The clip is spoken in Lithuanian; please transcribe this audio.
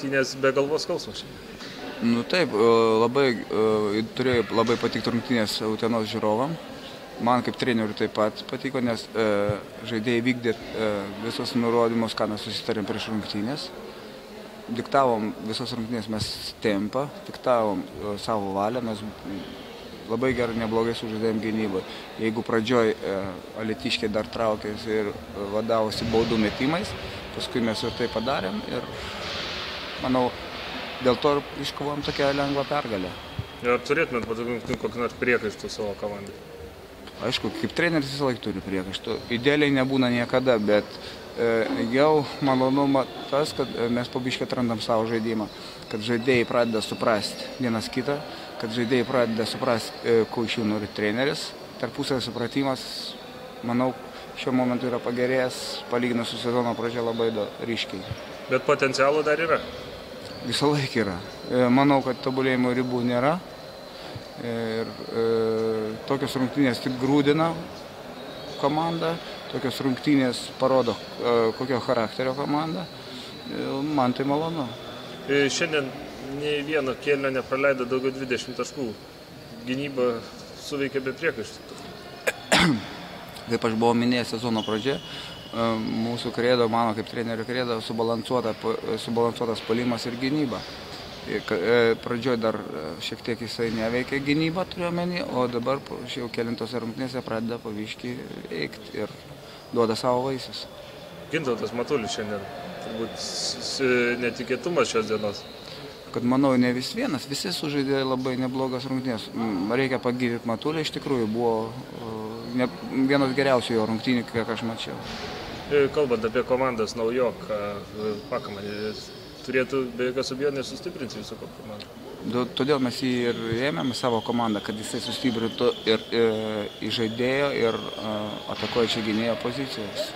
rungtynės be galvos skausmo šiandien. Nu taip, turėjo labai patikti rungtynės Utenos žiūrovam. Man kaip treneriui taip pat patiko, nes žaidėjai vykdė visus nurodymus, ką mes susitarėm prieš rungtynės. Diktavom visos rungtynės mes tempą, diktavom savo valią, mes labai gerai, neblogai sužaidėm gynybą. Jeigu pradžioj alytiškiai dar traukėsi ir vadavosi baudų metimais, paskui mes ir tai padarėm ir manau, dėl to iškovojom tokią lengvą pergalę. Ar turėtumėt padauginti kokį nors priekaištų savo komandai? Aišku, kaip treneris visą laiką turi priekaištų. Idealiai nebūna niekada, bet jau malonuma tas, kad mes po biškį atrandam savo žaidimą, kad žaidėjai pradeda suprasti vienas kitą, kad žaidėjai pradeda suprasti, ko iš jų nori treneris. Tarpusavio supratimas, manau, šiuo momentu yra pagerėjęs, palyginus su sezono pradžia labai ryškiai. Bet potencialų dar yra? Visą laiką yra. Manau, kad tobulėjimo ribų nėra. Ir tokios rungtynės tik grūdina komandą, tokios rungtynės parodo, kokio charakterio komanda. Man tai malonu. Šiandien nei vieno kėlinio nepraleido daugiau 20 taškų. Gynyba suveikė be priekaištų. Kaip aš buvau minėjęs sezono pradžia, mūsų kredo, mano kaip trenerio kredo, subalansuotas puolimas ir gynyba. Pradžioj dar šiek tiek jisai neveikė gynybą, turiuomenį, o dabar jau kelintose rungtynėse pradeda pavyškiai veikti ir duoda savo vaisius. Gintautas Matulis šiandien, turbūt netikėtumas šios dienos. Kad manau, ne vienas, visi sužaidė labai neblogas rungtynės. Reikia pagirti Matulį, iš tikrųjų buvo vienas geriausių jo rungtynių, kiek aš mačiau. Kalbant apie komandas naujoką, Pakamanį, turėtų be jokios abejonės sustiprinti visą komandą. Todėl mes jį ir ėmėme savo komandą, kad jisai sustiprintų ir į žaidėjo ir atakuojančio gynėjo pozicijas.